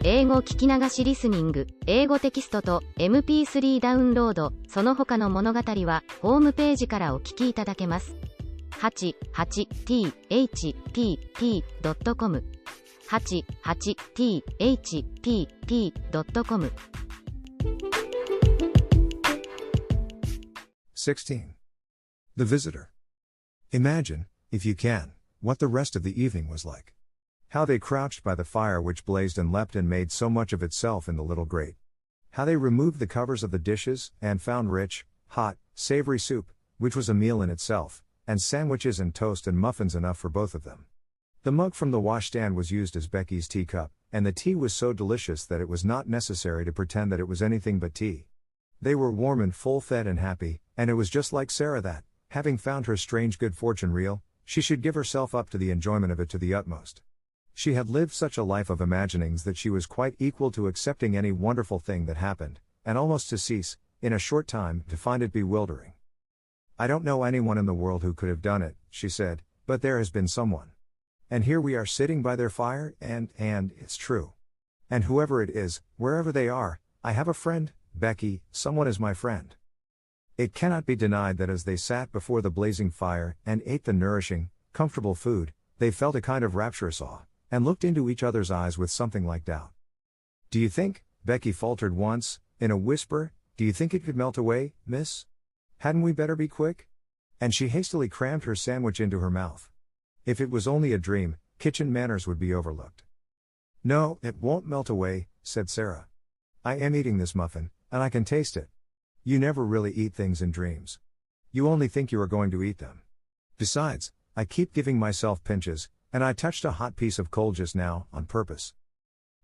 英語聞き流しリスニング、英語テキストと MP3 ダウンロード、その他の物語はホームページからお聞きいただけます。88thpp.com 88thpp.com 16. The Visitor. Imagine, if you can, what the rest of the evening was like. How they crouched by the fire which blazed and leapt and made so much of itself in the little grate. How they removed the covers of the dishes, and found rich, hot, savory soup, which was a meal in itself, and sandwiches and toast and muffins enough for both of them. The mug from the washstand was used as Becky's teacup, and the tea was so delicious that it was not necessary to pretend that it was anything but tea. They were warm and full-fed and happy, and it was just like Sarah that, having found her strange good fortune real, she should give herself up to the enjoyment of it to the utmost. She had lived such a life of imaginings that she was quite equal to accepting any wonderful thing that happened, and almost to cease, in a short time, to find it bewildering. I don't know anyone in the world who could have done it, she said, but there has been someone. And here we are sitting by their fire, and it's true. And whoever it is, wherever they are, I have a friend, Becky, someone is my friend. It cannot be denied that as they sat before the blazing fire, and ate the nourishing, comfortable food, they felt a kind of rapturous awe, and looked into each other's eyes with something like doubt. Do you think, Becky faltered once, in a whisper, do you think it could melt away, miss? Hadn't we better be quick? And she hastily crammed her sandwich into her mouth. If it was only a dream, kitchen manners would be overlooked. No, it won't melt away, said Sarah. I am eating this muffin, and I can taste it. You never really eat things in dreams. You only think you are going to eat them. Besides, I keep giving myself pinches, and I touched a hot piece of coal just now, on purpose.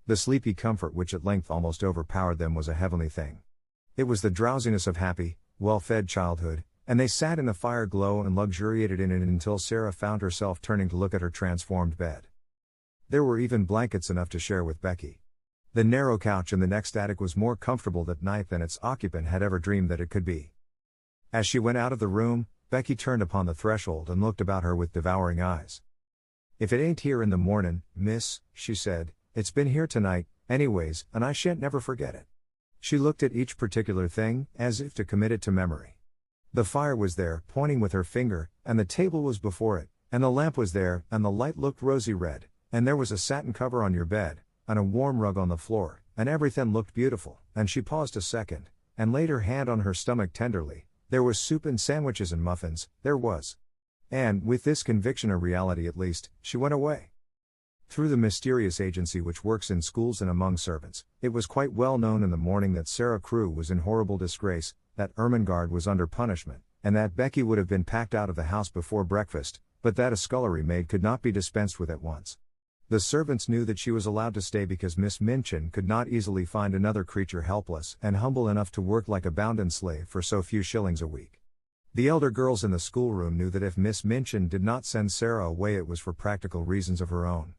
The sleepy comfort which at length almost overpowered them was a heavenly thing. It was the drowsiness of happy, well-fed childhood, and they sat in the fire glow and luxuriated in it until Sarah found herself turning to look at her transformed bed. There were even blankets enough to share with Becky. The narrow couch in the next attic was more comfortable that night than its occupant had ever dreamed that it could be. As she went out of the room, Becky turned upon the threshold and looked about her with devouring eyes. If it ain't here in the mornin', miss, she said, it's been here tonight, anyways, and I shan't never forget it. She looked at each particular thing, as if to commit it to memory. The fire was there, pointing with her finger, and the table was before it, and the lamp was there, and the light looked rosy red, and there was a satin cover on your bed, and a warm rug on the floor, and everything looked beautiful, and she paused a second, and laid her hand on her stomach tenderly. There was soup and sandwiches and muffins, there was. And, with this conviction a reality at least, she went away. Through the mysterious agency which works in schools and among servants, it was quite well known in the morning that Sarah Crewe was in horrible disgrace, that Ermengarde was under punishment, and that Becky would have been packed out of the house before breakfast, but that a scullery maid could not be dispensed with at once. The servants knew that she was allowed to stay because Miss Minchin could not easily find another creature helpless and humble enough to work like a bounden slave for so few shillings a week. The elder girls in the schoolroom knew that if Miss Minchin did not send Sarah away it was for practical reasons of her own.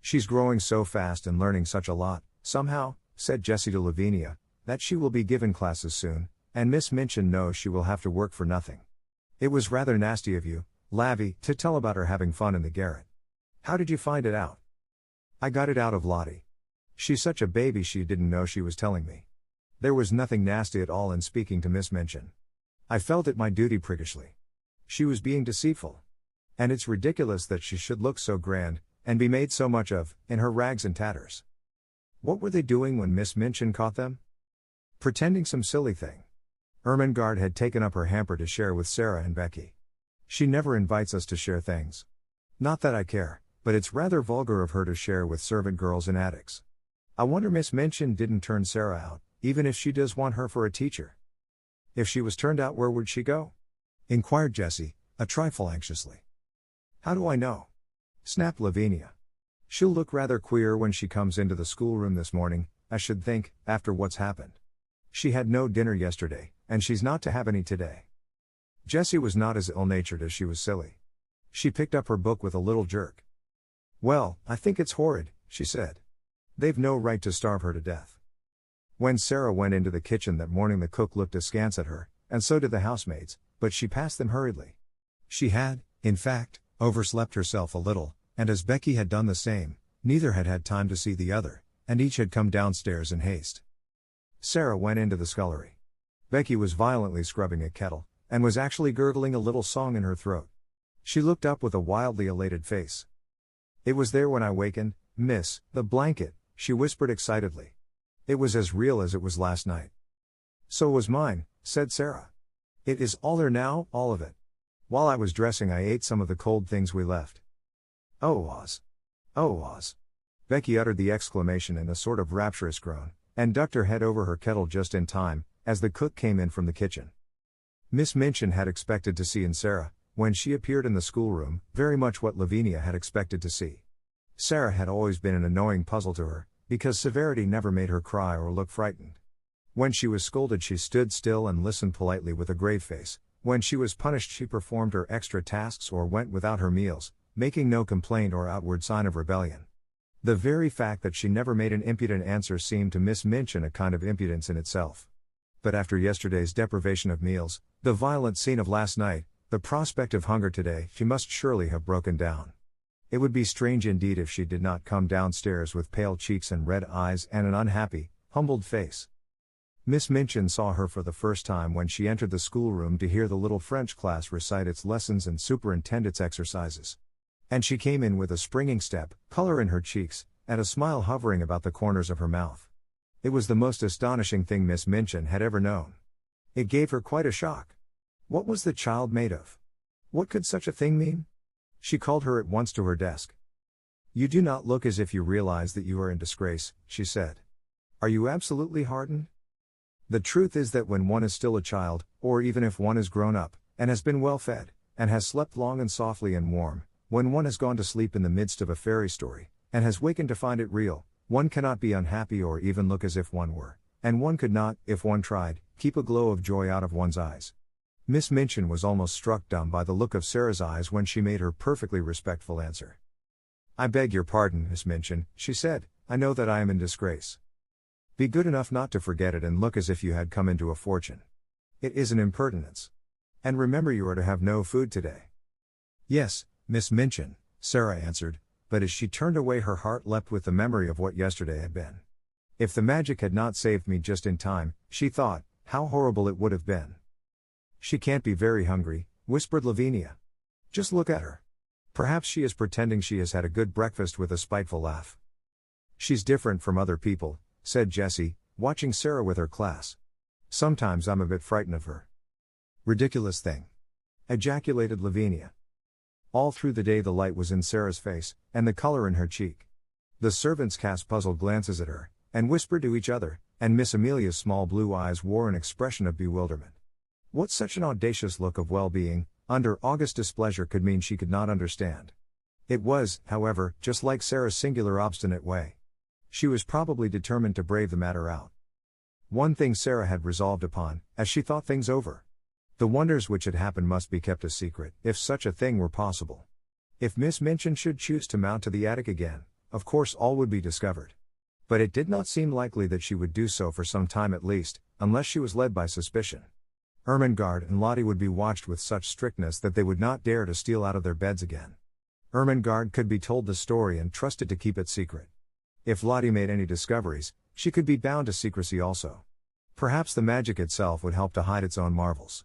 She's growing so fast and learning such a lot, somehow, said Jessie to Lavinia, that she will be given classes soon, and Miss Minchin knows she will have to work for nothing. It was rather nasty of you, Lavy, to tell about her having fun in the garret. How did you find it out? I got it out of Lottie. She's such a baby she didn't know she was telling me. There was nothing nasty at all in speaking to Miss Minchin. I felt it my duty priggishly. She was being deceitful. And it's ridiculous that she should look so grand, and be made so much of, in her rags and tatters. What were they doing when Miss Minchin caught them? Pretending some silly thing. Ermengarde had taken up her hamper to share with Sarah and Becky. She never invites us to share things. Not that I care, but it's rather vulgar of her to share with servant girls in attics. I wonder Miss Minchin didn't turn Sarah out, even if she does want her for a teacher. If she was turned out, where would she go? Inquired Jessie, a trifle anxiously. How do I know? Snapped Lavinia. She'll look rather queer when she comes into the schoolroom this morning, I should think, after what's happened. She had no dinner yesterday, and she's not to have any today. Jessie was not as ill-natured as she was silly. She picked up her book with a little jerk. Well, I think it's horrid, she said. They've no right to starve her to death. When Sarah went into the kitchen that morning the cook looked askance at her, and so did the housemaids, but she passed them hurriedly. She had, in fact, overslept herself a little, and as Becky had done the same, neither had had time to see the other, and each had come downstairs in haste. Sarah went into the scullery. Becky was violently scrubbing a kettle, and was actually gurgling a little song in her throat. She looked up with a wildly elated face. "It was there when I wakened, miss, the blanket," she whispered excitedly. "It was as real as it was last night." "So was mine," said Sarah. "It is all there now, all of it. While I was dressing I ate some of the cold things we left." "Oh Oz. Oh Oz." Becky uttered the exclamation in a sort of rapturous groan, and ducked her head over her kettle just in time, as the cook came in from the kitchen. Miss Minchin had expected to see in Sarah, when she appeared in the schoolroom, very much what Lavinia had expected to see. Sarah had always been an annoying puzzle to her, because severity never made her cry or look frightened. When she was scolded she stood still and listened politely with a grave face. When she was punished she performed her extra tasks or went without her meals, making no complaint or outward sign of rebellion. The very fact that she never made an impudent answer seemed to Miss Minchin a kind of impudence in itself. But after yesterday's deprivation of meals, the violent scene of last night, the prospect of hunger today, she must surely have broken down. It would be strange indeed if she did not come downstairs with pale cheeks and red eyes and an unhappy, humbled face. Miss Minchin saw her for the first time when she entered the schoolroom to hear the little French class recite its lessons and superintend its exercises. And she came in with a springing step, color in her cheeks, and a smile hovering about the corners of her mouth. It was the most astonishing thing Miss Minchin had ever known. It gave her quite a shock. What was the child made of? What could such a thing mean? She called her at once to her desk. "You do not look as if you realize that you are in disgrace," she said. "Are you absolutely hardened? The truth is that when one is still a child, or even if one is grown up, and has been well fed, and has slept long and softly and warm, when one has gone to sleep in the midst of a fairy story, and has wakened to find it real, one cannot be unhappy or even look as if one were, and one could not, if one tried, keep a glow of joy out of one's eyes." Miss Minchin was almost struck dumb by the look of Sarah's eyes when she made her perfectly respectful answer. "I beg your pardon, Miss Minchin," she said, "I know that I am in disgrace. Be good enough not to forget it and look as if you had come into a fortune. It is an impertinence. And remember you are to have no food today." "Yes, Miss Minchin," Sarah answered, but as she turned away her heart leapt with the memory of what yesterday had been. If the magic had not saved me just in time, she thought, how horrible it would have been. "She can't be very hungry," whispered Lavinia. "Just look at her. Perhaps she is pretending she has had a good breakfast," with a spiteful laugh. "She's different from other people," said Jessie, watching Sarah with her class. "Sometimes I'm a bit frightened of her." "Ridiculous thing!" ejaculated Lavinia. All through the day the light was in Sarah's face, and the color in her cheek. The servants cast puzzled glances at her, and whispered to each other, and Miss Amelia's small blue eyes wore an expression of bewilderment. What such an audacious look of well-being, under august displeasure could mean she could not understand. It was, however, just like Sarah's singular obstinate way. She was probably determined to brave the matter out. One thing Sarah had resolved upon, as she thought things over. The wonders which had happened must be kept a secret, if such a thing were possible. If Miss Minchin should choose to mount to the attic again, of course all would be discovered. But it did not seem likely that she would do so for some time at least, unless she was led by suspicion. Ermengarde and Lottie would be watched with such strictness that they would not dare to steal out of their beds again. Ermengarde could be told the story and trusted to keep it secret. If Lottie made any discoveries, she could be bound to secrecy also. Perhaps the magic itself would help to hide its own marvels.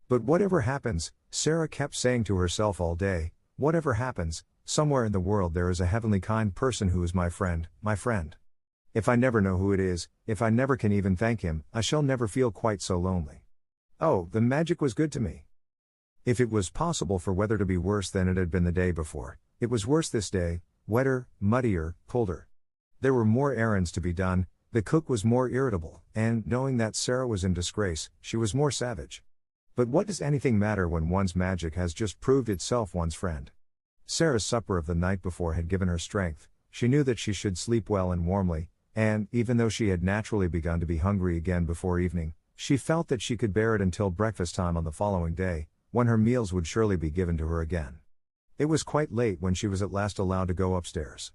But whatever happens, Sarah kept saying to herself all day, whatever happens, somewhere in the world there is a heavenly kind person who is my friend, my friend. If I never know who it is, if I never can even thank him, I shall never feel quite so lonely. Oh, the magic was good to me. If it was possible for weather to be worse than it had been the day before, it was worse this day, wetter, muddier, colder. There were more errands to be done, the cook was more irritable, and, knowing that Sarah was in disgrace, she was more savage. But what does anything matter when one's magic has just proved itself one's friend? Sarah's supper of the night before had given her strength, she knew that she should sleep well and warmly, and, even though she had naturally begun to be hungry again before evening, she felt that she could bear it until breakfast time on the following day, when her meals would surely be given to her again. It was quite late when she was at last allowed to go upstairs.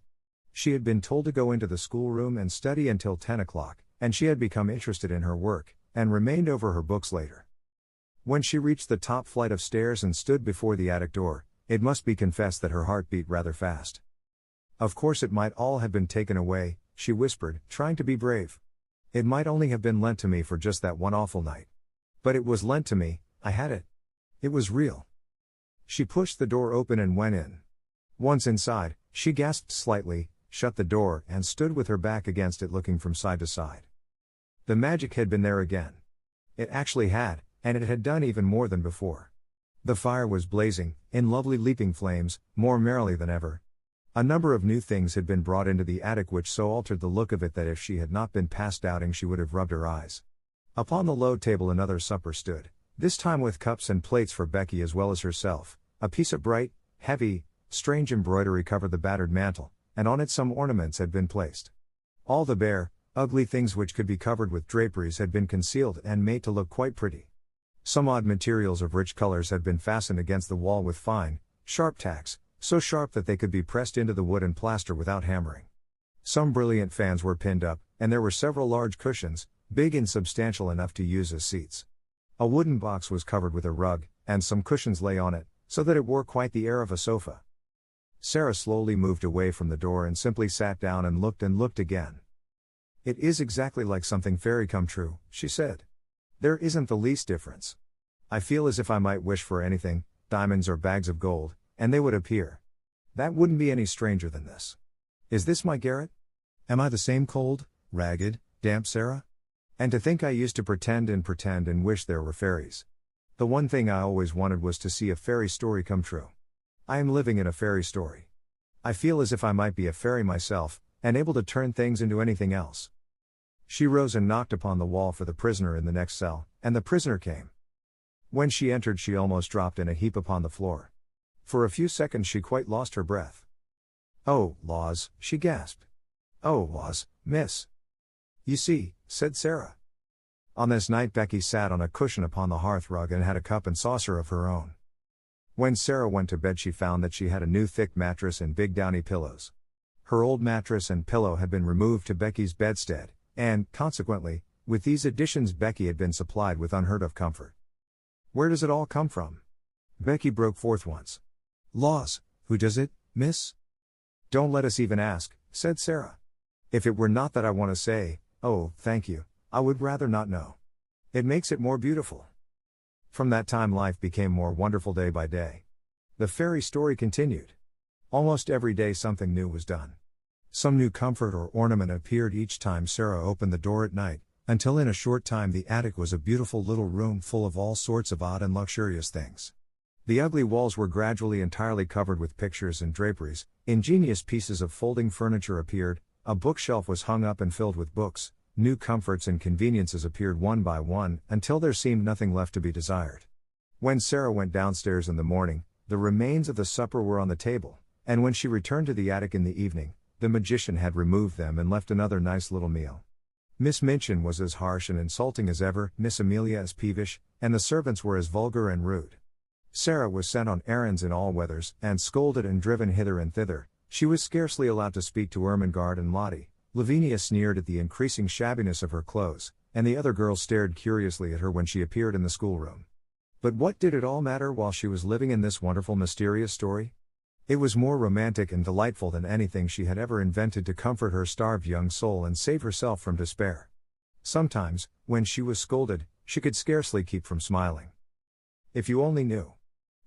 She had been told to go into the schoolroom and study until 10 o'clock, and she had become interested in her work, and remained over her books later. When she reached the top flight of stairs and stood before the attic door, it must be confessed that her heart beat rather fast. Of course it might all have been taken away, she whispered, trying to be brave. It might only have been lent to me for just that one awful night. But it was lent to me, I had it. It was real. She pushed the door open and went in. Once inside, she gasped slightly, shut the door, and stood with her back against it looking from side to side. The magic had been there again. It actually had, and it had done even more than before. The fire was blazing, in lovely leaping flames, more merrily than ever. A number of new things had been brought into the attic which so altered the look of it that if she had not been past doubting she would have rubbed her eyes. Upon the low table another supper stood, this time with cups and plates for Becky as well as herself. A piece of bright, heavy, strange embroidery covered the battered mantel, and on it some ornaments had been placed. All the bare, ugly things which could be covered with draperies had been concealed and made to look quite pretty. Some odd materials of rich colors had been fastened against the wall with fine, sharp tacks, so sharp that they could be pressed into the wood and plaster without hammering. Some brilliant fans were pinned up, and there were several large cushions, big and substantial enough to use as seats. A wooden box was covered with a rug, and some cushions lay on it, so that it wore quite the air of a sofa. Sarah slowly moved away from the door and simply sat down and looked again. "It is exactly like something fairy come true," she said. "There isn't the least difference. I feel as if I might wish for anything, diamonds or bags of gold, and they would appear. That wouldn't be any stranger than this. Is this my garret? Am I the same cold, ragged, damp Sarah? And to think I used to pretend and wish there were fairies. The one thing I always wanted was to see a fairy story come true. I am living in a fairy story. I feel as if I might be a fairy myself, and able to turn things into anything else." She rose and knocked upon the wall for the prisoner in the next cell, and the prisoner came. When she entered she almost dropped in a heap upon the floor. For a few seconds she quite lost her breath. "Oh, laws," she gasped. "Oh, laws, miss." "You see," said Sarah. On this night Becky sat on a cushion upon the hearth rug and had a cup and saucer of her own. When Sarah went to bed she found that she had a new thick mattress and big downy pillows. Her old mattress and pillow had been removed to Becky's bedstead, and, consequently, with these additions Becky had been supplied with unheard of comfort. "Where does it all come from?" Becky broke forth once. "Laws, who does it, miss?" "Don't let us even ask," said Sarah. "If it were not that I want to say, oh, thank you, I would rather not know. It makes it more beautiful." From that time life became more wonderful day by day. The fairy story continued. Almost every day something new was done. Some new comfort or ornament appeared each time Sarah opened the door at night, until in a short time the attic was a beautiful little room full of all sorts of odd and luxurious things. The ugly walls were gradually entirely covered with pictures and draperies, ingenious pieces of folding furniture appeared, a bookshelf was hung up and filled with books, new comforts and conveniences appeared one by one, until there seemed nothing left to be desired. When Sarah went downstairs in the morning, the remains of the supper were on the table, and when she returned to the attic in the evening, the magician had removed them and left another nice little meal. Miss Minchin was as harsh and insulting as ever, Miss Amelia as peevish, and the servants were as vulgar and rude. Sarah was sent on errands in all weathers, and scolded and driven hither and thither. She was scarcely allowed to speak to Ermengarde and Lottie. Lavinia sneered at the increasing shabbiness of her clothes, and the other girls stared curiously at her when she appeared in the schoolroom. But what did it all matter while she was living in this wonderful mysterious story? It was more romantic and delightful than anything she had ever invented to comfort her starved young soul and save herself from despair. Sometimes, when she was scolded, she could scarcely keep from smiling. "If you only knew,"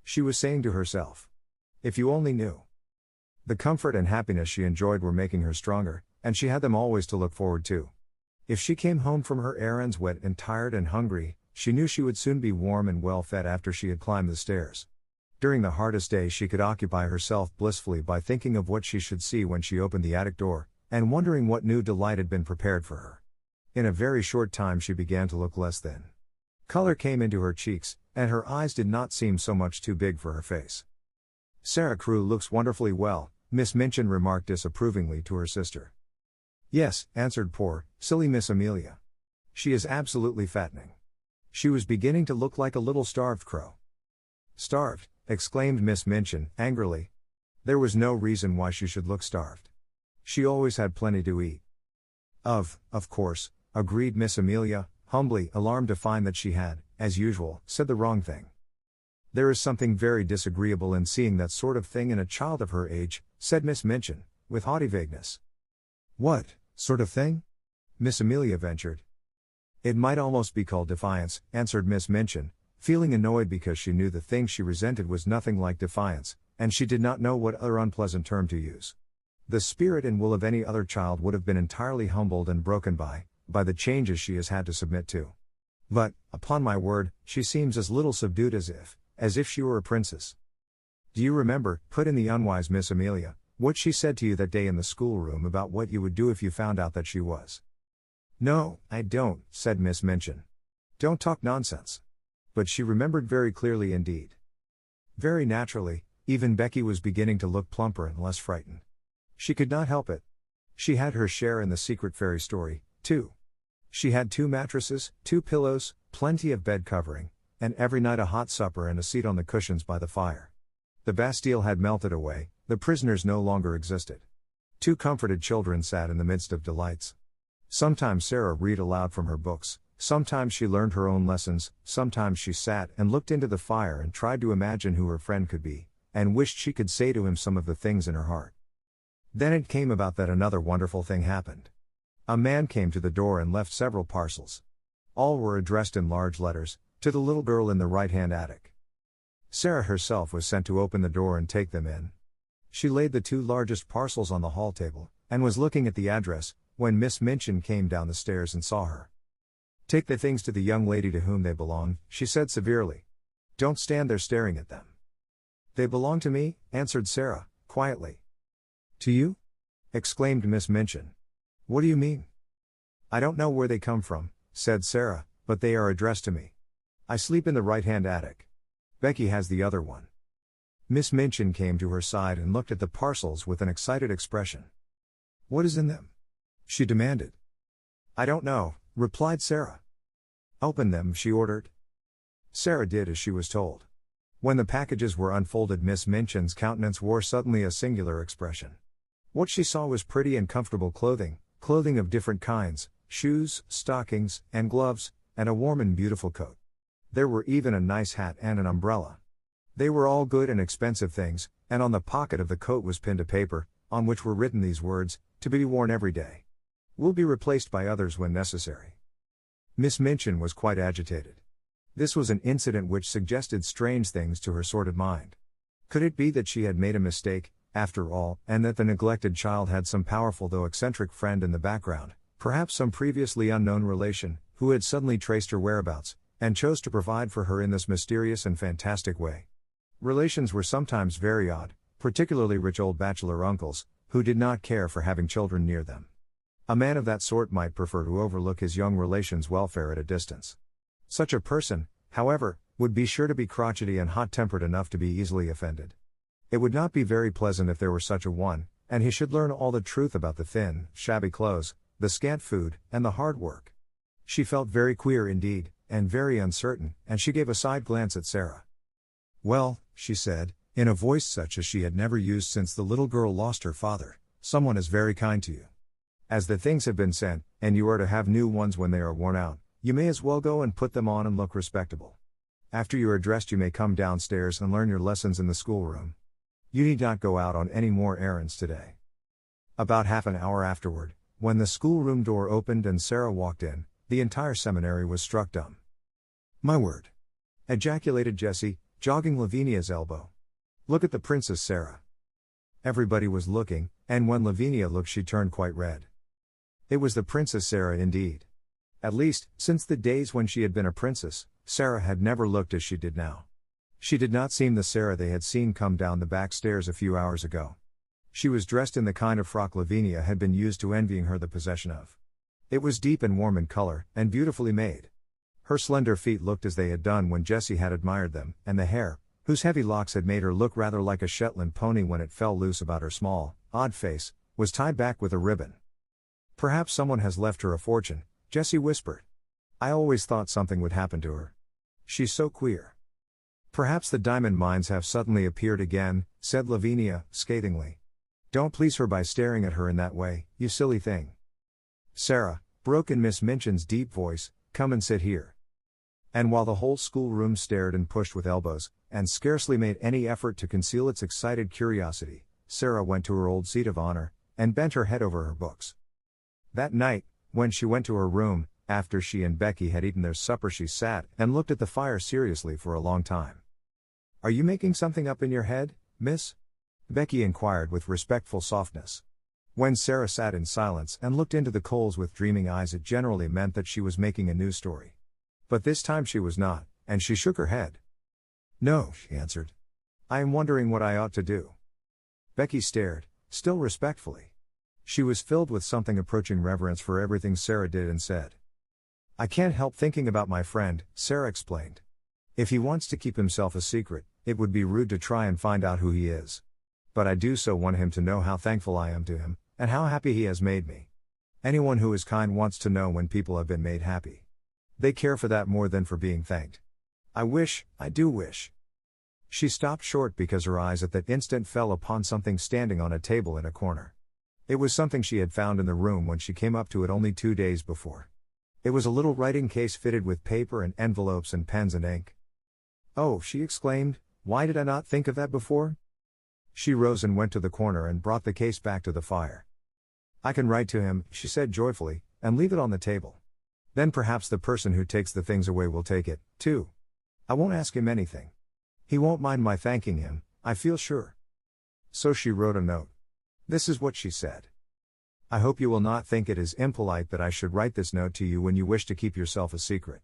she was saying to herself. "If you only knew." The comfort and happiness she enjoyed were making her stronger, and she had them always to look forward to. If she came home from her errands wet and tired and hungry, she knew she would soon be warm and well fed after she had climbed the stairs. During the hardest days she could occupy herself blissfully by thinking of what she should see when she opened the attic door, and wondering what new delight had been prepared for her. In a very short time she began to look less thin. Color came into her cheeks, and her eyes did not seem so much too big for her face. "Sarah Crewe looks wonderfully well," Miss Minchin remarked disapprovingly to her sister. "Yes," answered poor, silly Miss Amelia. "She is absolutely fattening. She was beginning to look like a little starved crow." "Starved?" exclaimed Miss Minchin, angrily. "There was no reason why she should look starved. She always had plenty to eat." Of course," agreed Miss Amelia, humbly, alarmed to find that she had, as usual, said the wrong thing. "There is something very disagreeable in seeing that sort of thing in a child of her age," said Miss Minchin, with haughty vagueness. "What?" Sort of thing? Miss Amelia ventured. It might almost be called defiance, answered Miss Minchin, feeling annoyed because she knew the thing she resented was nothing like defiance, and she did not know what other unpleasant term to use. The spirit and will of any other child would have been entirely humbled and broken by the changes she has had to submit to. But, upon my word, she seems as little subdued as if she were a princess. Do you remember, put in the unwise Miss Amelia, what she said to you that day in the schoolroom about what you would do if you found out that she was? No, I don't, said Miss Minchin. Don't talk nonsense. But she remembered very clearly indeed. Very naturally, even Becky was beginning to look plumper and less frightened. She could not help it. She had her share in the secret fairy story, too. She had 2 mattresses, 2 pillows, plenty of bed covering, and every night a hot supper and a seat on the cushions by the fire. The Bastille had melted away, the prisoners no longer existed. 2 comforted children sat in the midst of delights. Sometimes Sarah read aloud from her books, sometimes she learned her own lessons, sometimes she sat and looked into the fire and tried to imagine who her friend could be, and wished she could say to him some of the things in her heart. Then it came about that another wonderful thing happened. A man came to the door and left several parcels. All were addressed in large letters, to the little girl in the right-hand attic. Sarah herself was sent to open the door and take them in. She laid the 2 largest parcels on the hall table, and was looking at the address, when Miss Minchin came down the stairs and saw her. Take the things to the young lady to whom they belong, she said severely. Don't stand there staring at them. They belong to me, answered Sarah, quietly. To you? Exclaimed Miss Minchin. What do you mean? I don't know where they come from, said Sarah, but they are addressed to me. I sleep in the right-hand attic. Becky has the other one. Miss Minchin came to her side and looked at the parcels with an excited expression. What is in them? She demanded. I don't know, replied Sarah. Open them, she ordered. Sarah did as she was told. When the packages were unfolded, Miss Minchin's countenance wore suddenly a singular expression. What she saw was pretty and comfortable clothing of different kinds, shoes, stockings, and gloves, and a warm and beautiful coat. There were even a nice hat and an umbrella. They were all good and expensive things, and on the pocket of the coat was pinned a paper, on which were written these words, to be worn every day. Will be replaced by others when necessary. Miss Minchin was quite agitated. This was an incident which suggested strange things to her sordid mind. Could it be that she had made a mistake, after all, and that the neglected child had some powerful though eccentric friend in the background, perhaps some previously unknown relation, who had suddenly traced her whereabouts, and chose to provide for her in this mysterious and fantastic way? Relations were sometimes very odd, particularly rich old bachelor uncles, who did not care for having children near them. A man of that sort might prefer to overlook his young relation's welfare at a distance. Such a person, however, would be sure to be crotchety and hot-tempered enough to be easily offended. It would not be very pleasant if there were such a one, and he should learn all the truth about the thin, shabby clothes, the scant food, and the hard work. She felt very queer indeed, and very uncertain, and she gave a side glance at Sarah. Well, she said, in a voice such as she had never used since the little girl lost her father, someone is very kind to you. As the things have been sent, and you are to have new ones when they are worn out, you may as well go and put them on and look respectable. After you are dressed you may come downstairs and learn your lessons in the schoolroom. You need not go out on any more errands today. About half an hour afterward, when the schoolroom door opened and Sarah walked in, the entire seminary was struck dumb. My word! Ejaculated Jessie, jogging Lavinia's elbow. Look at the Princess Sarah. Everybody was looking, and when Lavinia looked she turned quite red. It was the Princess Sarah indeed. At least, since the days when she had been a princess, Sarah had never looked as she did now. She did not seem the Sarah they had seen come down the back stairs a few hours ago. She was dressed in the kind of frock Lavinia had been used to envying her the possession of. It was deep and warm in color, and beautifully made. Her slender feet looked as they had done when Jessie had admired them, and the hair, whose heavy locks had made her look rather like a Shetland pony when it fell loose about her small, odd face, was tied back with a ribbon. Perhaps someone has left her a fortune, Jessie whispered. I always thought something would happen to her. She's so queer. Perhaps the diamond mines have suddenly appeared again, said Lavinia, scathingly. Don't please her by staring at her in that way, you silly thing. Sarah, broke in Miss Minchin's deep voice, come and sit here. And while the whole schoolroom stared and pushed with elbows, and scarcely made any effort to conceal its excited curiosity, Sarah went to her old seat of honor, and bent her head over her books. That night, when she went to her room, after she and Becky had eaten their supper, she sat and looked at the fire seriously for a long time. "Are you making something up in your head, miss?" Becky inquired with respectful softness. When Sarah sat in silence and looked into the coals with dreaming eyes, it generally meant that she was making a news story. But this time she was not, and she shook her head. "No," she answered. "I am wondering what I ought to do." Becky stared, still respectfully. She was filled with something approaching reverence for everything Sarah did and said. "I can't help thinking about my friend," Sarah explained. "If he wants to keep himself a secret, it would be rude to try and find out who he is. But I do so want him to know how thankful I am to him, and how happy he has made me. Anyone who is kind wants to know when people have been made happy. They care for that more than for being thanked. I do wish." She stopped short because her eyes at that instant fell upon something standing on a table in a corner. It was something she had found in the room when she came up to it only 2 days before. It was a little writing case fitted with paper and envelopes and pens and ink. "Oh," she exclaimed, "why did I not think of that before?" She rose and went to the corner and brought the case back to the fire. "I can write to him," she said joyfully, "and leave it on the table. Then perhaps the person who takes the things away will take it, too. I won't ask him anything. He won't mind my thanking him, I feel sure." So she wrote a note. This is what she said. "I hope you will not think it is impolite that I should write this note to you when you wish to keep yourself a secret.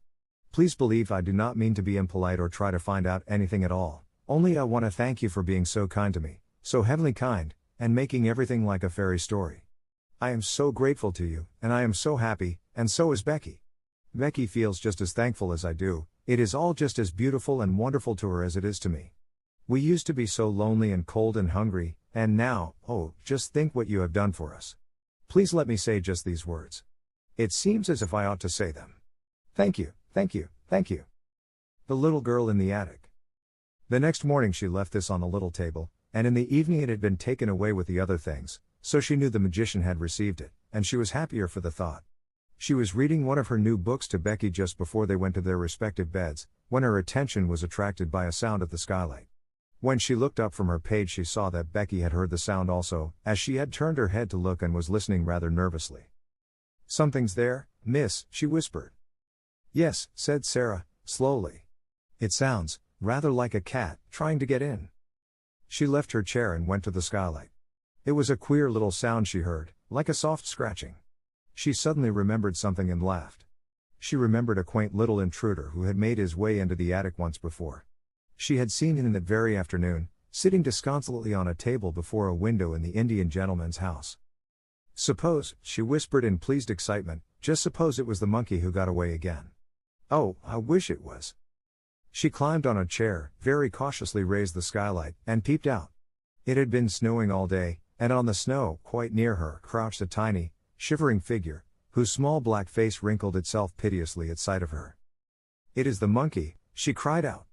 Please believe I do not mean to be impolite or try to find out anything at all, only I want to thank you for being so kind to me, so heavenly kind, and making everything like a fairy story. I am so grateful to you, and I am so happy, and so is Becky. Becky feels just as thankful as I do. It is all just as beautiful and wonderful to her as it is to me. We used to be so lonely and cold and hungry, and now, oh, just think what you have done for us. Please let me say just these words. It seems as if I ought to say them. Thank you, thank you, thank you." The little girl in the attic. The next morning she left this on the little table, and in the evening it had been taken away with the other things, so she knew the magician had received it, and she was happier for the thought. She was reading one of her new books to Becky just before they went to their respective beds, when her attention was attracted by a sound at the skylight. When she looked up from her page she saw that Becky had heard the sound also, as she had turned her head to look and was listening rather nervously. "Something's there, miss," she whispered. "Yes," said Sarah, slowly. "It sounds rather like a cat trying to get in." She left her chair and went to the skylight. It was a queer little sound she heard, like a soft scratching. She suddenly remembered something and laughed. She remembered a quaint little intruder who had made his way into the attic once before. She had seen him that very afternoon, sitting disconsolately on a table before a window in the Indian gentleman's house. "Suppose," she whispered in pleased excitement, "just suppose it was the monkey who got away again. Oh, I wish it was." She climbed on a chair, very cautiously raised the skylight, and peeped out. It had been snowing all day, and on the snow, quite near her, crouched a tiny, shivering figure, whose small black face wrinkled itself piteously at sight of her. "It is the monkey," she cried out.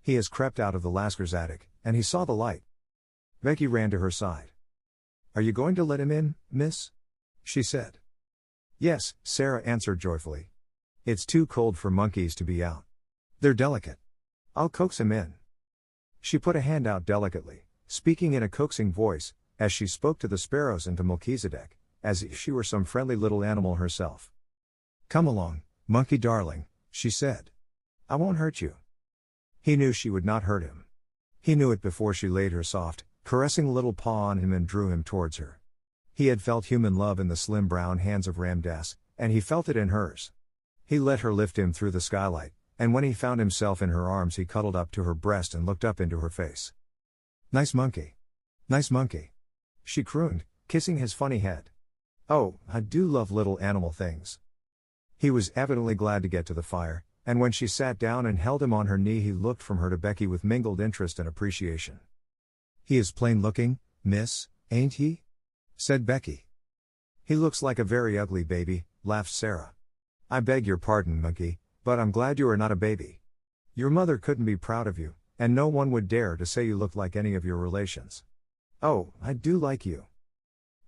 "He has crept out of the Lasker's attic, and he saw the light." Becky ran to her side. "Are you going to let him in, miss?" she said. "Yes," Sarah answered joyfully. "It's too cold for monkeys to be out. They're delicate. I'll coax him in." She put a hand out delicately, speaking in a coaxing voice, as she spoke to the sparrows and to Melchizedek, as if she were some friendly little animal herself. "Come along, monkey darling," she said. "I won't hurt you." He knew she would not hurt him. He knew it before she laid her soft, caressing little paw on him and drew him towards her. He had felt human love in the slim brown hands of Ramdas, and he felt it in hers. He let her lift him through the skylight, and when he found himself in her arms he cuddled up to her breast and looked up into her face. "Nice monkey. Nice monkey," she crooned, kissing his funny head. "Oh, I do love little animal things." He was evidently glad to get to the fire, and when she sat down and held him on her knee he looked from her to Becky with mingled interest and appreciation. "He is plain looking, miss, ain't he?" said Becky. "He looks like a very ugly baby," laughed Sarah. "I beg your pardon, monkey, but I'm glad you are not a baby. Your mother couldn't be proud of you, and no one would dare to say you looked like any of your relations. Oh, I do like you."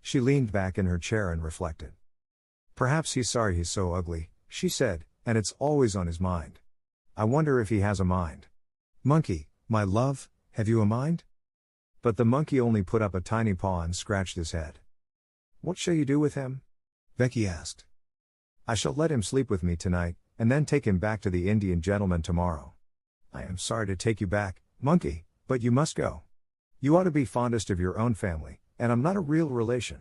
She leaned back in her chair and reflected. "Perhaps he's sorry he's so ugly," she said, "and it's always on his mind. I wonder if he has a mind. Monkey, my love, have you a mind?" But the monkey only put up a tiny paw and scratched his head. "What shall you do with him?" Becky asked. I shall let him sleep with me tonight, and then take him back to the Indian gentleman tomorrow. I am sorry to take you back, monkey, but you must go. You ought to be fondest of your own family, and I'm not a real relation.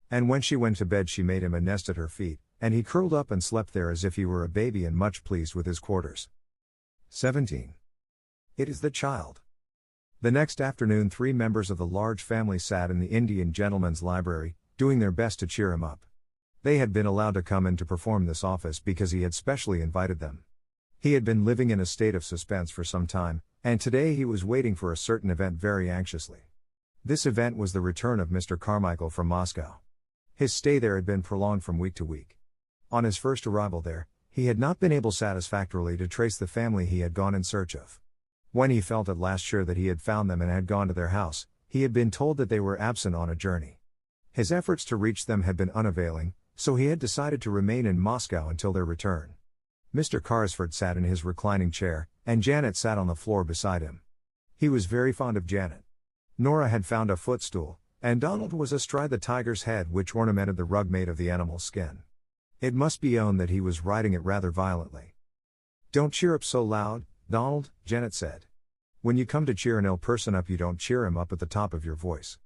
And when she went to bed she made him a nest at her feet, and he curled up and slept there as if he were a baby and much pleased with his quarters. 17. It is the child. The next afternoon 3 members of the large family sat in the Indian gentleman's library, doing their best to cheer him up. They had been allowed to come in to perform this office because he had specially invited them. He had been living in a state of suspense for some time, and today he was waiting for a certain event very anxiously. This event was the return of Mr. Carmichael from Moscow. His stay there had been prolonged from week to week. On his first arrival there, he had not been able satisfactorily to trace the family he had gone in search of. When he felt at last sure that he had found them and had gone to their house, he had been told that they were absent on a journey. His efforts to reach them had been unavailing, so he had decided to remain in Moscow until their return. Mr. Carrisford sat in his reclining chair, and Janet sat on the floor beside him. He was very fond of Janet. Nora had found a footstool, and Donald was astride the tiger's head which ornamented the rug made of the animal's skin. It must be owned that he was riding it rather violently. Don't cheer up so loud, Donald, Janet said. When you come to cheer an ill person up you don't cheer him up at the top of your voice.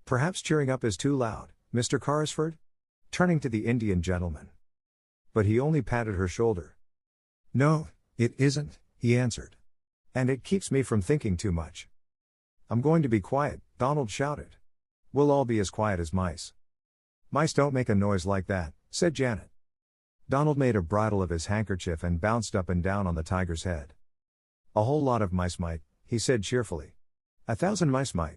Perhaps cheering up is too loud, Mr. Carrisford? Turning to the Indian gentleman. But he only patted her shoulder. No, it isn't, he answered. And it keeps me from thinking too much. I'm going to be quiet, Donald shouted. We'll all be as quiet as mice. Mice don't make a noise like that, said Janet. Donald made a bridle of his handkerchief and bounced up and down on the tiger's head. A whole lot of mice might, he said cheerfully. 1,000 mice might.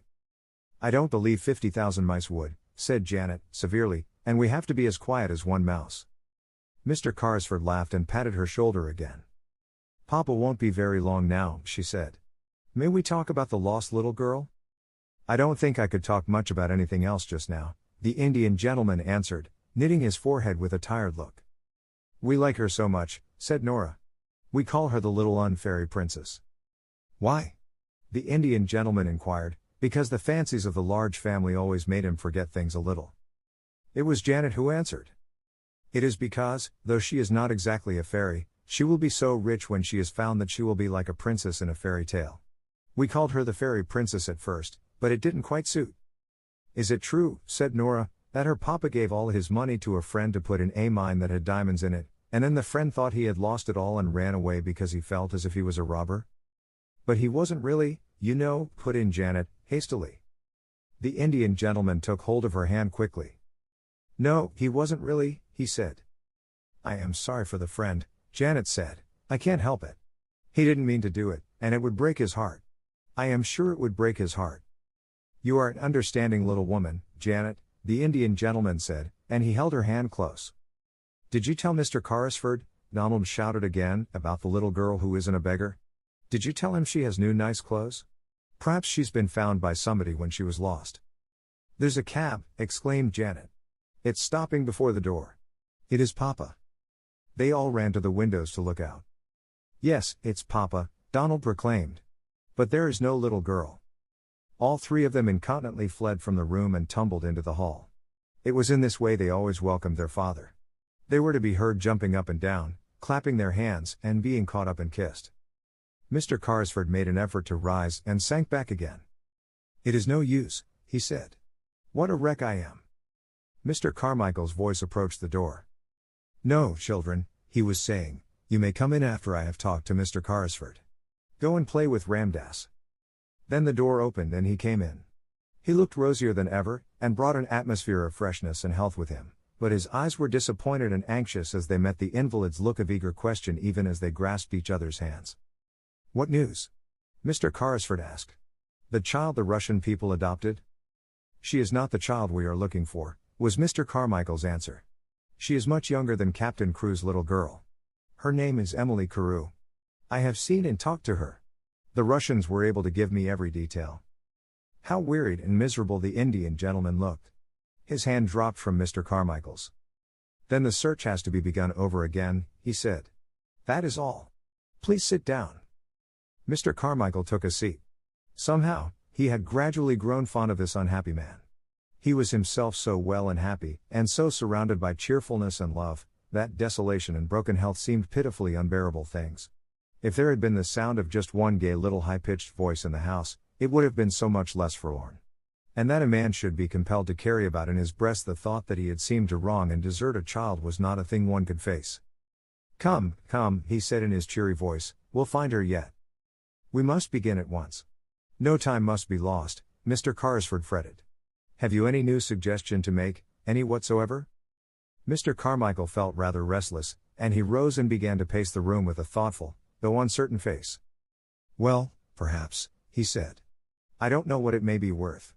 I don't believe 50,000 mice would, said Janet, severely, and we have to be as quiet as one mouse. Mr. Carrisford laughed and patted her shoulder again. Papa won't be very long now, she said. May we talk about the lost little girl? I don't think I could talk much about anything else just now, the Indian gentleman answered, knitting his forehead with a tired look. We like her so much, said Nora. We call her the little unfairy princess. Why? The Indian gentleman inquired, because the fancies of the large family always made him forget things a little. It was Janet who answered. It is because, though she is not exactly a fairy, she will be so rich when she is found that she will be like a princess in a fairy tale. We called her the fairy princess at first, but it didn't quite suit. Is it true, said Nora, that her papa gave all his money to a friend to put in a mine that had diamonds in it, and then the friend thought he had lost it all and ran away because he felt as if he was a robber? But he wasn't really, you know, put in Janet, hastily. The Indian gentleman took hold of her hand quickly. No, he wasn't really, he said. I am sorry for the friend, Janet said. I can't help it. He didn't mean to do it, and it would break his heart. I am sure it would break his heart. You are an understanding little woman, Janet, the Indian gentleman said, and he held her hand close. Did you tell Mr. Carrisford, Donald shouted again, about the little girl who isn't a beggar? Did you tell him she has new nice clothes? Perhaps she's been found by somebody when she was lost. There's a cab, exclaimed Janet. It's stopping before the door. It is Papa. They all ran to the windows to look out. Yes, it's Papa, Donald proclaimed. But there is no little girl. All 3 of them incontinently fled from the room and tumbled into the hall. It was in this way they always welcomed their father. They were to be heard jumping up and down, clapping their hands, and being caught up and kissed. Mr. Carrisford made an effort to rise and sank back again. It is no use, he said. What a wreck I am. Mr. Carmichael's voice approached the door. No, children, he was saying, you may come in after I have talked to Mr. Carrisford. Go and play with Ramdas. Then the door opened and he came in. He looked rosier than ever, and brought an atmosphere of freshness and health with him, but his eyes were disappointed and anxious as they met the invalid's look of eager question even as they grasped each other's hands. What news? Mr. Carrisford asked. The child the Russian people adopted? She is not the child we are looking for, was Mr. Carmichael's answer. She is much younger than Captain Crew's little girl. Her name is Emily Carew. I have seen and talked to her. The Russians were able to give me every detail. How wearied and miserable the Indian gentleman looked. His hand dropped from Mr. Carmichael's. Then the search has to be begun over again, he said. That is all. Please sit down. Mr. Carmichael took a seat. Somehow, he had gradually grown fond of this unhappy man. He was himself so well and happy, and so surrounded by cheerfulness and love, that desolation and broken health seemed pitifully unbearable things. If there had been the sound of just one gay little high-pitched voice in the house, it would have been so much less forlorn. And that a man should be compelled to carry about in his breast the thought that he had seemed to wrong and desert a child was not a thing one could face. "Come, come," he said in his cheery voice, "we'll find her yet. We must begin at once. No time must be lost," Mr. Carrisford fretted. "Have you any new suggestion to make, any whatsoever?" Mr. Carmichael felt rather restless, and he rose and began to pace the room with a thoughtful, though uncertain face. "Well, perhaps," he said. "I don't know what it may be worth.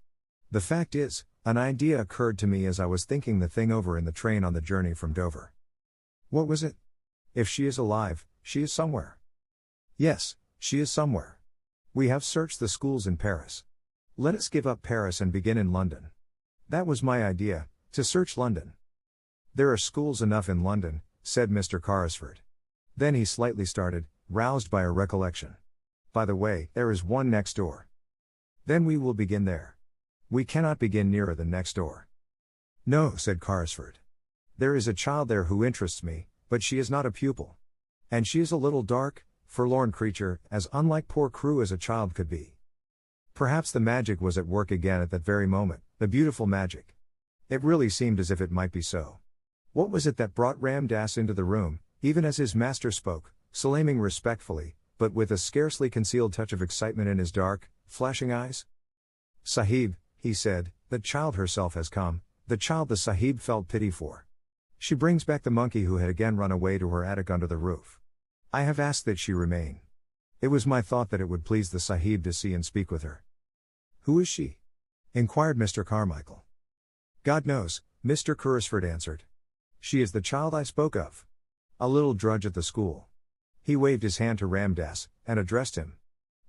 The fact is, an idea occurred to me as I was thinking the thing over in the train on the journey from Dover." "What was it?" "If she is alive, she is somewhere." "Yes, she is somewhere. We have searched the schools in Paris. Let us give up Paris and begin in London. That was my idea, to search London." "There are schools enough in London," said Mr. Carrisford. Then he slightly started, roused by a recollection. "By the way, there is one next door." "Then we will begin there. We cannot begin nearer than next door." "No," said Carrisford. "There is a child there who interests me, but she is not a pupil. And she is a little dark, forlorn creature, as unlike poor Crewe as a child could be." Perhaps the magic was at work again at that very moment, the beautiful magic. It really seemed as if it might be so. What was it that brought Ram Dass into the room, even as his master spoke, salaaming respectfully, but with a scarcely concealed touch of excitement in his dark, flashing eyes? "Sahib," he said, "the child herself has come, the child the Sahib felt pity for. She brings back the monkey who had again run away to her attic under the roof. I have asked that she remain. It was my thought that it would please the Sahib to see and speak with her." "Who is she?" inquired Mr. Carmichael. "God knows," Mr. Carrisford answered. "She is the child I spoke of. A little drudge at the school." He waved his hand to Ram Dass, and addressed him.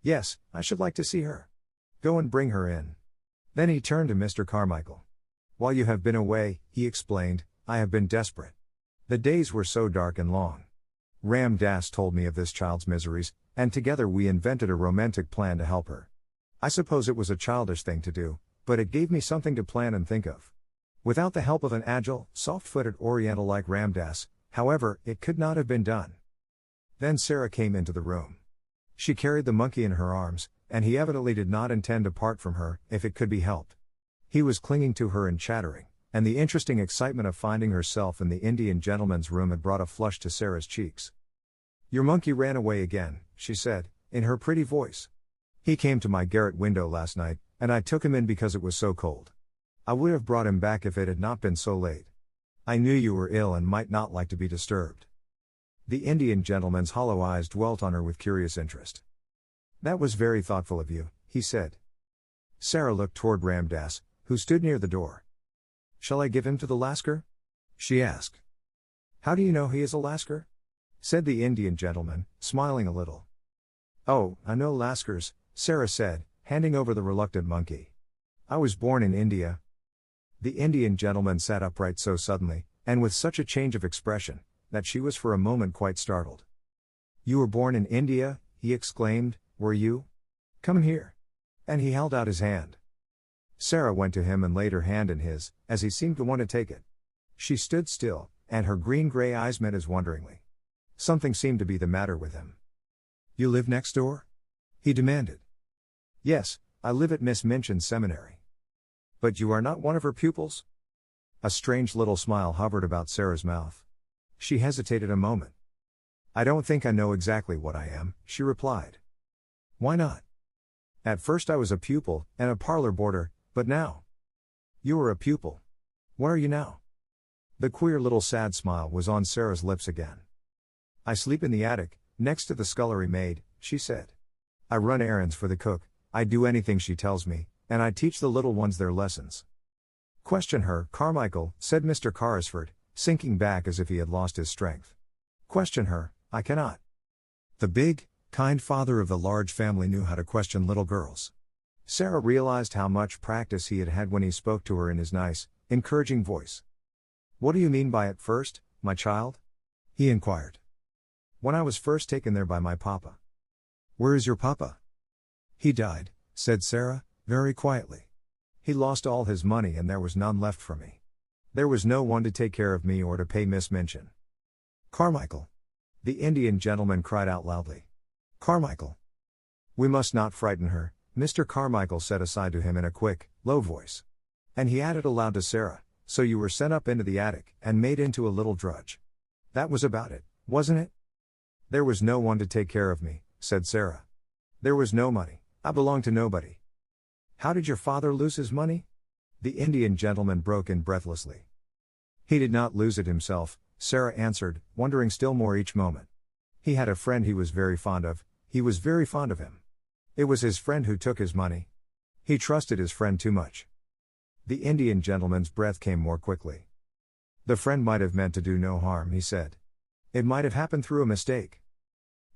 "Yes, I should like to see her. Go and bring her in." Then he turned to Mr. Carmichael. "While you have been away," he explained, "I have been desperate. The days were so dark and long. Ram Dass told me of this child's miseries, and together we invented a romantic plan to help her. I suppose it was a childish thing to do, but it gave me something to plan and think of. Without the help of an agile, soft-footed Oriental like Ram Dass, however, it could not have been done." Then Sarah came into the room. She carried the monkey in her arms, and he evidently did not intend to part from her, if it could be helped. He was clinging to her and chattering, and the interesting excitement of finding herself in the Indian gentleman's room had brought a flush to Sarah's cheeks. "Your monkey ran away again," she said, in her pretty voice. "He came to my garret window last night, and I took him in because it was so cold. I would have brought him back if it had not been so late. I knew you were ill and might not like to be disturbed." The Indian gentleman's hollow eyes dwelt on her with curious interest. "That was very thoughtful of you," he said. Sarah looked toward Ram Dass, who stood near the door. "Shall I give him to the Lascar?" she asked. "How do you know he is a Lascar?" said the Indian gentleman, smiling a little. "Oh, I know Lascars," Sarah said, handing over the reluctant monkey. "I was born in India." The Indian gentleman sat upright so suddenly, and with such a change of expression, that she was for a moment quite startled. "You were born in India?" he exclaimed, "were you? Come here." And he held out his hand. Sarah went to him and laid her hand in his, as he seemed to want to take it. She stood still, and her green-gray eyes met his wonderingly. Something seemed to be the matter with him. "You live next door?" he demanded. "Yes, I live at Miss Minchin's seminary." "But you are not one of her pupils?" A strange little smile hovered about Sarah's mouth. She hesitated a moment. "I don't think I know exactly what I am," she replied. "Why not?" "At first I was a pupil, and a parlor boarder, but now—" "You are a pupil. What are you now?" The queer little sad smile was on Sarah's lips again. "I sleep in the attic, next to the scullery maid," she said. "I run errands for the cook, I do anything she tells me, and I teach the little ones their lessons." "Question her, Carmichael," said Mr. Carrisford, sinking back as if he had lost his strength. "Question her, I cannot." The big, kind father of the large family knew how to question little girls. Sarah realized how much practice he had had when he spoke to her in his nice, encouraging voice. "What do you mean by at first, my child?" he inquired. "When I was first taken there by my papa." "Where is your papa?" "He died," said Sarah, very quietly. He lost all his money and there was none left for me. There was no one to take care of me or to pay Miss Minchin. Carmichael. The Indian gentleman cried out loudly. Carmichael. We must not frighten her, Mr. Carmichael said aside to him in a quick, low voice. And he added aloud to Sarah, so you were sent up into the attic and made into a little drudge. That was about it, wasn't it? There was no one to take care of me, said Sarah. There was no money, I belonged to nobody. How did your father lose his money? The Indian gentleman broke in breathlessly. He did not lose it himself, Sarah answered, wondering still more each moment. He had a friend he was very fond of, he was very fond of him. It was his friend who took his money. He trusted his friend too much. The Indian gentleman's breath came more quickly. The friend might have meant to do no harm, he said. It might have happened through a mistake.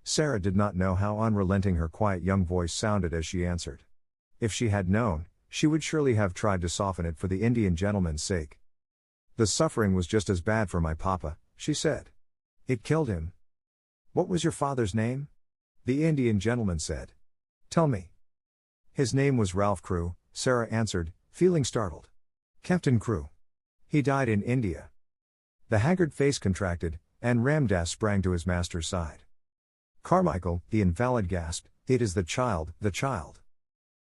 Sarah did not know how unrelenting her quiet young voice sounded as she answered. If she had known, she would surely have tried to soften it for the Indian gentleman's sake. The suffering was just as bad for my papa, she said. It killed him. What was your father's name? The Indian gentleman said. Tell me. His name was Ralph Crewe, Sarah answered, feeling startled. Captain Crewe. He died in India. The haggard face contracted, and Ramdas sprang to his master's side. Carmichael, the invalid gasped, it is the child, the child.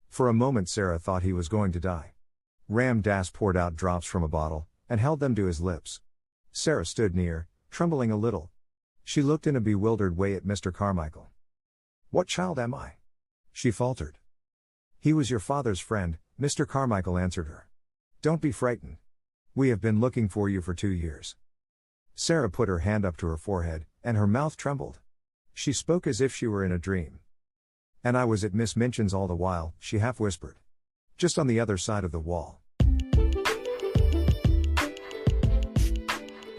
For a moment Sarah thought he was going to die. Ramdas poured out drops from a bottle, and held them to his lips. Sarah stood near, trembling a little. She looked in a bewildered way at Mr. Carmichael. What child am I? She faltered. He was your father's friend, Mr. Carmichael answered her. Don't be frightened. We have been looking for you for 2 years. Sarah put her hand up to her forehead, and her mouth trembled. She spoke as if she were in a dream. And I was at Miss Minchin's all the while, she half whispered. Just on the other side of the wall.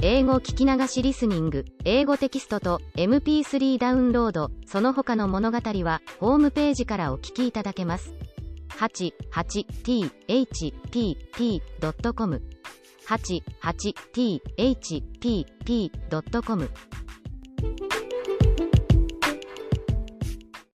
英語聞き流しリスニング、英語テキストと MP3 ダウンロード、その他の物語はホームページからお聞きいただけます。88thpp.com 88thpp.com